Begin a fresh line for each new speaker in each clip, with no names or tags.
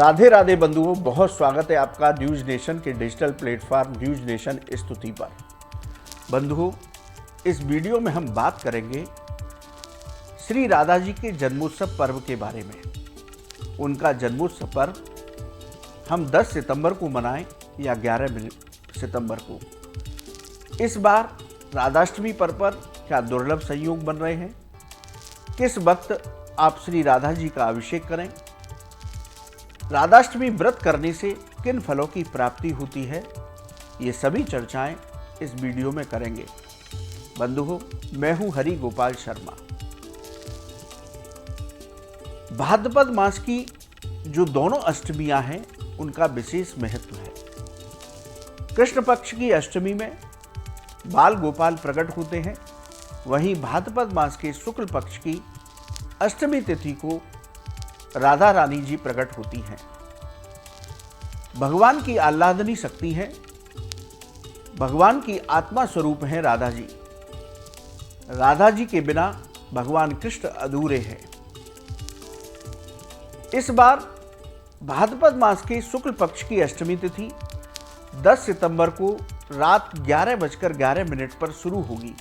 राधे राधे बंधुओं, बहुत स्वागत है आपका न्यूज नेशन के डिजिटल प्लेटफॉर्म न्यूज नेशन स्तुति पर। बंधुओं, इस वीडियो में हम बात करेंगे श्री राधा जी के जन्मोत्सव पर्व के बारे में। उनका जन्मोत्सव पर्व हम 10 सितंबर को मनाएं या 11 सितंबर को। इस बार राधाष्टमी पर्व पर क्या दुर्लभ संयोग बन रहे हैं? किस वक्त आप श्री राधा जी का अभिषेक करें? राधाष्टमी व्रत करने से किन फलों की प्राप्ति होती है? ये सभी चर्चाएं इस वीडियो में करेंगे। बंधुओं, मैं हूं हरि गोपाल शर्मा। भाद्रपद मास की जो दोनों अष्टमियां हैं, उनका विशेष महत्व है। कृष्ण पक्ष की अष्टमी में बाल गोपाल प्रकट होते हैं, वहीं भाद्रपद मास के शुक्ल पक्ष की अष्टमी तिथि को राधा रानी जी प्रकट होती हैं। भगवान की आह्लादनी शक्ति है, भगवान की आत्मा स्वरूप हैं राधा जी। राधा जी के बिना भगवान कृष्ण अधूरे हैं। इस बार भाद्रपद मास के शुक्ल पक्ष की अष्टमी तिथि 10 सितंबर को रात 11:11 पर शुरू होगी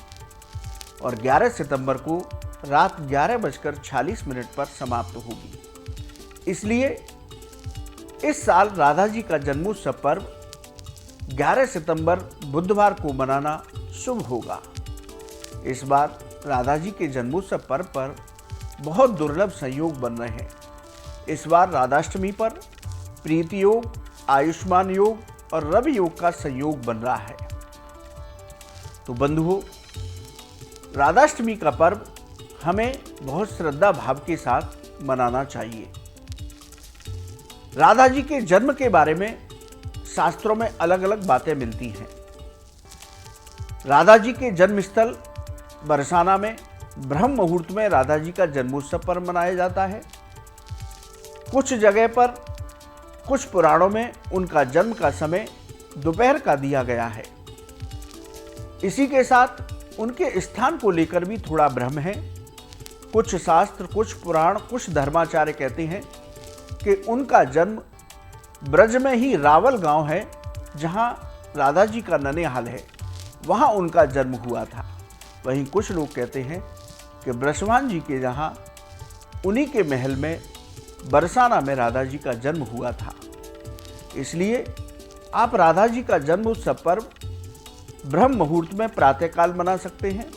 और 11 सितंबर को रात 11:46 पर समाप्त होगी। इसलिए इस साल राधा जी का जन्मोत्सव पर्व 11 सितंबर बुधवार को मनाना शुभ होगा। इस बार राधा जी के जन्मोत्सव पर्व पर बहुत दुर्लभ संयोग बन रहे हैं। इस बार राधाष्टमी पर प्रीति योग, आयुष्मान योग और रवि योग का संयोग बन रहा है। तो बंधुओं, राधाष्टमी का पर्व हमें बहुत श्रद्धा भाव के साथ मनाना चाहिए। राधा जी के जन्म के बारे में शास्त्रों में अलग अलग बातें मिलती हैं। राधा जी के जन्म स्थल बरसाना में ब्रह्म मुहूर्त में राधा जी का जन्मोत्सव पर्व मनाया जाता है। कुछ जगह पर, कुछ पुराणों में उनका जन्म का समय दोपहर का दिया गया है। इसी के साथ उनके स्थान को लेकर भी थोड़ा भ्रम है। कुछ शास्त्र, कुछ पुराण, कुछ धर्माचार्य कहते हैं कि उनका जन्म ब्रज में ही रावल गांव है, जहां राधा जी का ननिहाल है, वहां उनका जन्म हुआ था। वहीं कुछ लोग कहते हैं कि ब्रजवान जी के जहां उन्हीं के महल में बरसाना में राधा जी का जन्म हुआ था। इसलिए आप राधा जी का जन्म उत्सव पर्व ब्रह्म मुहूर्त में प्रातःकाल मना सकते हैं।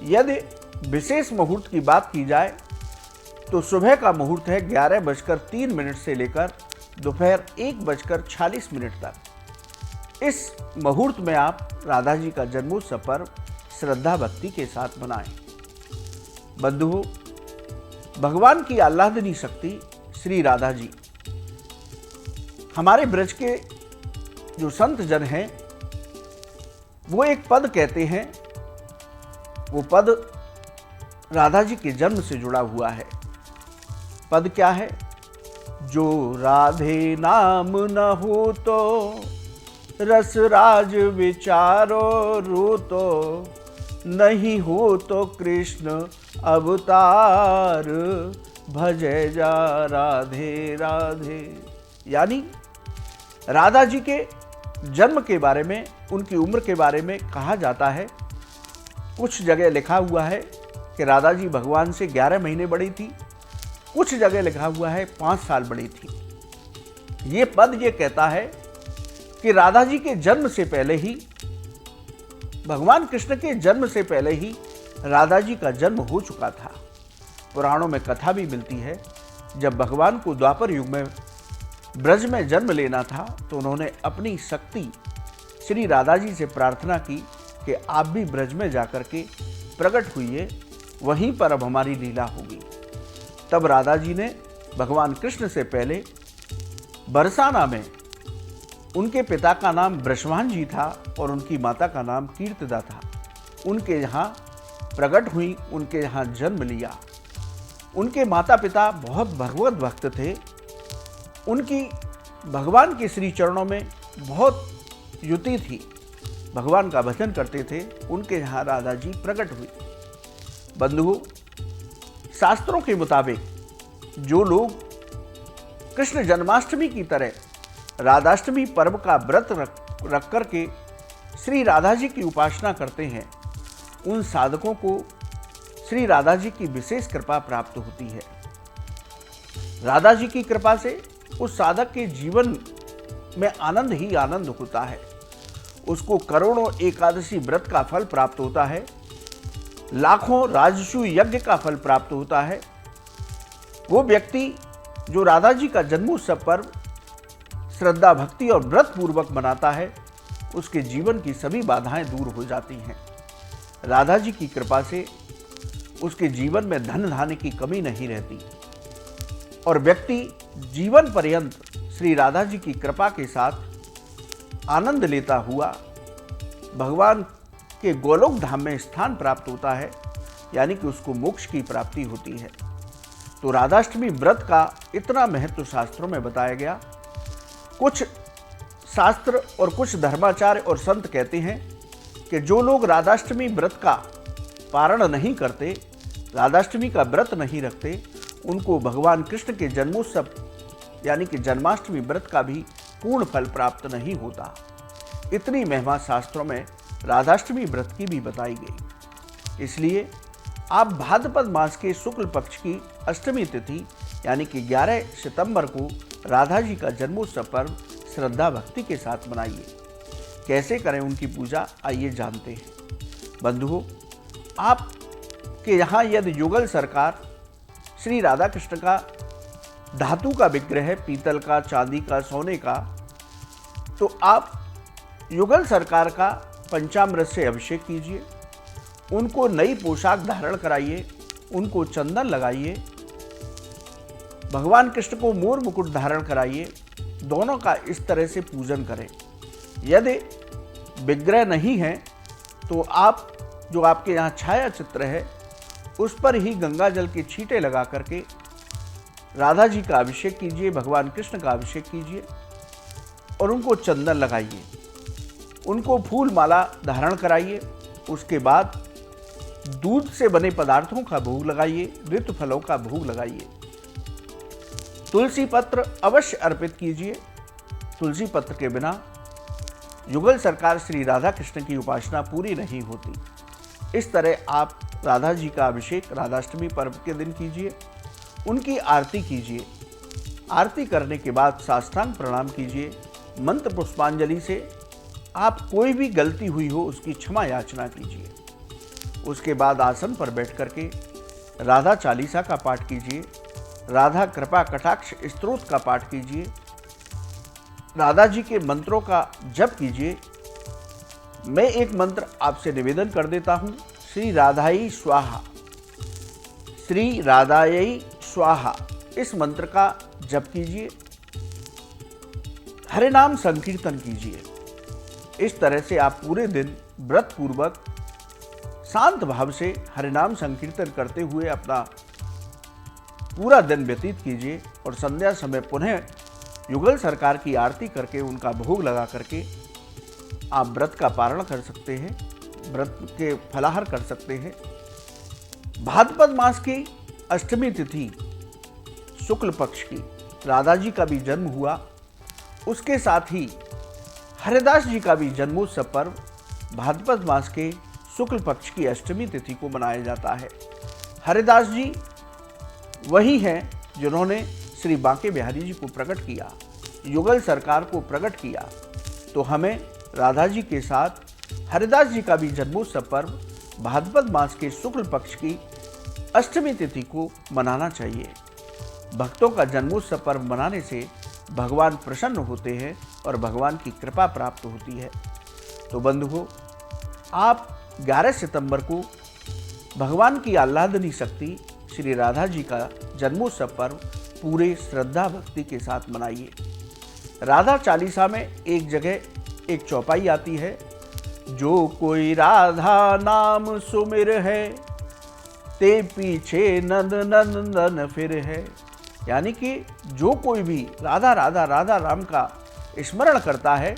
यदि विशेष मुहूर्त की बात की जाए तो सुबह का मुहूर्त है 11:03 से लेकर दोपहर 1:46 तक। इस मुहूर्त में आप राधा जी का जन्मोत्सव पर्व श्रद्धा भक्ति के साथ मनाएं। बंधुओं, भगवान की आह्लादनी शक्ति श्री राधा जी, हमारे ब्रज के जो संत जन हैं वो एक पद कहते हैं। वो पद राधा जी के जन्म से जुड़ा हुआ है। पद क्या है? जो राधे नाम न हो तो रस राज विचारो रो तो, नहीं हो तो कृष्ण अवतार भजे जा राधे राधे। यानी राधा जी के जन्म के बारे में, उनकी उम्र के बारे में कहा जाता है। कुछ जगह लिखा हुआ है कि राधा जी भगवान से 11 महीने बड़ी थी, कुछ जगह लिखा हुआ है 5 साल बड़ी थी। ये पद ये कहता है कि राधा जी के जन्म से पहले ही, भगवान कृष्ण के जन्म से पहले ही राधा जी का जन्म हो चुका था। पुराणों में कथा भी मिलती है, जब भगवान को द्वापर युग में ब्रज में जन्म लेना था तो उन्होंने अपनी शक्ति श्री राधा जी से प्रार्थना की कि आप भी ब्रज में जाकर के प्रकट हुई, वहीं पर अब हमारी लीला होगी। तब राधा जी ने भगवान कृष्ण से पहले बरसाना में, उनके पिता का नाम ब्रजवान जी था और उनकी माता का नाम कीर्तिदा था, उनके यहाँ प्रकट हुई, उनके यहाँ जन्म लिया। उनके माता पिता बहुत भगवत भक्त थे। उनकी भगवान के श्री चरणों में बहुत युति थी, भगवान का भजन करते थे। उनके यहाँ राधा जी प्रकट हुई। बंधुओं, शास्त्रों के मुताबिक जो लोग कृष्ण जन्माष्टमी की तरह राधाष्टमी पर्व का व्रत रख करके श्री राधा जी की उपासना करते हैं, उन साधकों को श्री राधा जी की विशेष कृपा प्राप्त होती है। राधा जी की कृपा से उस साधक के जीवन में आनंद ही आनंद होता है। उसको करोड़ों एकादशी व्रत का फल प्राप्त होता है, लाखों राजसू यज्ञ का फल प्राप्त होता है। वो व्यक्ति जो राधा जी का जन्मोत्सव पर्व श्रद्धा भक्ति और व्रत पूर्वक मनाता है, उसके जीवन की सभी बाधाएं दूर हो जाती हैं। राधा जी की कृपा से उसके जीवन में धन धान्य की कमी नहीं रहती और व्यक्ति जीवन पर्यंत श्री राधा जी की कृपा के साथ आनंद लेता हुआ भगवान के गोलोक धाम में स्थान प्राप्त होता है, यानी कि उसको मोक्ष की प्राप्ति होती है। तो राधाष्टमी व्रत का इतना महत्व शास्त्रों में बताया गया। कुछ शास्त्र और कुछ धर्माचार्य और संत कहते हैं कि जो लोग राधाष्टमी व्रत का पारण नहीं करते, राधाष्टमी का व्रत नहीं रखते, उनको भगवान कृष्ण के जन्मोत्सव यानी कि जन्माष्टमी व्रत का भी पूर्ण फल प्राप्त नहीं होता। इतनी महिमा शास्त्रों में राधाष्टमी व्रत की भी बताई गई। इसलिए आप भाद्रपद मास के शुक्ल पक्ष की अष्टमी तिथि यानी कि 11 सितंबर को राधा जी का जन्मोत्सव पर्व श्रद्धा भक्ति के साथ मनाइए। कैसे करें उनकी पूजा, आइए जानते हैं। बंधुओं, आपके यहाँ यदि युगल सरकार श्री राधा कृष्ण का धातु का विग्रह है, पीतल का, चांदी का, सोने का, तो आप युगल सरकार का पंचामृत से अभिषेक कीजिए, उनको नई पोशाक धारण कराइए, उनको चंदन लगाइए, भगवान कृष्ण को मोर मुकुट धारण कराइए, दोनों का इस तरह से पूजन करें। यदि विग्रह नहीं है तो आप जो आपके यहाँ छाया चित्र है उस पर ही गंगा जल के छींटे लगा करके राधा जी का अभिषेक कीजिए, भगवान कृष्ण का अभिषेक कीजिए और उनको चंदन लगाइए, उनको फूल माला धारण कराइए। उसके बाद दूध से बने पदार्थों का भोग लगाइए, ऋतु फलों का भोग लगाइए। तुलसी पत्र अवश्य अर्पित कीजिए। तुलसी पत्र के बिना युगल सरकार श्री राधा कृष्ण की उपासना पूरी नहीं होती। इस तरह आप राधा जी का अभिषेक राधाष्टमी पर्व के दिन कीजिए, उनकी आरती कीजिए। आरती करने के बाद साष्टांग प्रणाम कीजिए। मंत्र पुष्पांजलि से आप कोई भी गलती हुई हो उसकी क्षमा याचना कीजिए। उसके बाद आसन पर बैठ करके राधा चालीसा का पाठ कीजिए, राधा कृपा कटाक्ष स्तोत्र का पाठ कीजिए, राधा जी के मंत्रों का जप कीजिए। मैं एक मंत्र आपसे निवेदन कर देता हूँ, श्री राधाई स्वाहा, श्री राधाई स्वाहा। इस मंत्र का जप कीजिए, हरे नाम संकीर्तन कीजिए। इस तरह से आप पूरे दिन व्रत पूर्वक शांत भाव से हरे नाम संकीर्तन करते हुए अपना पूरा दिन व्यतीत कीजिए और संध्या समय पुनः युगल सरकार की आरती करके उनका भोग लगा करके आप व्रत का पारण कर सकते हैं, व्रत के फलाहार कर सकते हैं। भाद्रपद मास की अष्टमी तिथि शुक्ल पक्ष की राधा जी का भी जन्म हुआ, उसके साथ ही हरिदास जी का भी जन्मोत्सव पर्व भाद्रपद मास के शुक्ल पक्ष की अष्टमी तिथि को मनाया जाता है। हरिदास जी वही हैं जिन्होंने श्री बांके बिहारी जी को प्रकट किया, युगल सरकार को प्रकट किया। तो हमें राधा जी के साथ हरिदास जी का भी जन्मोत्सव पर्व भाद्रपद मास के शुक्ल पक्ष की अष्टमी तिथि को मनाना चाहिए। भक्तों का जन्मोत्सव पर्व मनाने से भगवान प्रसन्न होते हैं और भगवान की कृपा प्राप्त होती है। तो बंधुओं, आप 11 सितंबर को भगवान की आह्लादनी शक्ति श्री राधा जी का जन्मोत्सव पर्व पूरे श्रद्धा भक्ति के साथ मनाइए। राधा चालीसा में एक जगह एक चौपाई आती है, जो कोई राधा नाम सुमिर है, ते पीछे नंद नंदन फिर है। यानी कि जो कोई भी राधा राधा राधा राम का स्मरण करता है,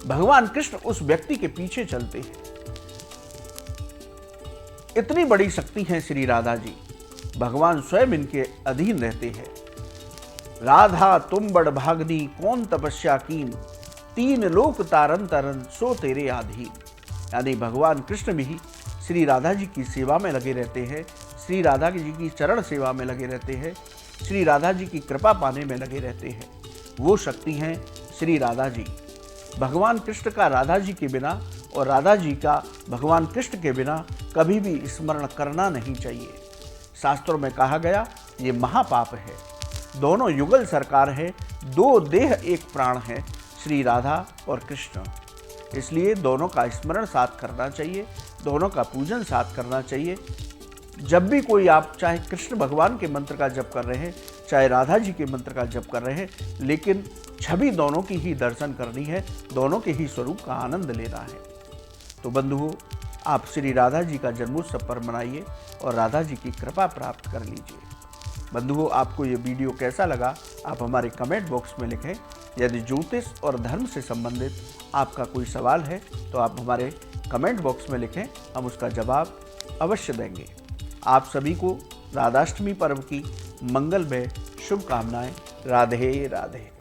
भगवान कृष्ण उस व्यक्ति के पीछे चलते हैं। इतनी बड़ी शक्ति है श्री राधा जी, भगवान स्वयं इनके अधीन रहते हैं। राधा तुम बड़ भागनी कौन तपस्या कीन, तीन लोक तारन तरन सो तेरे आधीन। यानी भगवान कृष्ण भी श्री राधा जी की सेवा में लगे रहते हैं, श्री राधा जी की चरण सेवा में लगे रहते हैं, श्री राधा जी की कृपा पाने में लगे रहते हैं। वो शक्ति हैं श्री राधा जी। भगवान कृष्ण का राधा जी के बिना और राधा जी का भगवान कृष्ण के बिना कभी भी स्मरण करना नहीं चाहिए। शास्त्रों में कहा गया ये महापाप है। दोनों युगल सरकार है, दो देह एक प्राण है, श्री राधा और कृष्ण। इसलिए दोनों का स्मरण साथ करना चाहिए, दोनों का पूजन साथ करना चाहिए। जब भी कोई आप चाहे कृष्ण भगवान के मंत्र का जप कर रहे हैं, चाहे राधा जी के मंत्र का जप कर रहे हैं, लेकिन छवि दोनों की ही दर्शन करनी है, दोनों के ही स्वरूप का आनंद लेना है। तो बंधुओं, आप श्री राधा जी का जन्मोत्सव पर मनाइए और राधा जी की कृपा प्राप्त कर लीजिए। बंधुओं, आपको ये वीडियो कैसा लगा आप हमारे कमेंट बॉक्स में लिखें। यदि ज्योतिष और धर्म से संबंधित आपका कोई सवाल है तो आप हमारे कमेंट बॉक्स में लिखें, हम उसका जवाब अवश्य देंगे। आप सभी को राधाष्टमी पर्व की मंगलमय शुभकामनाएं। राधे राधे।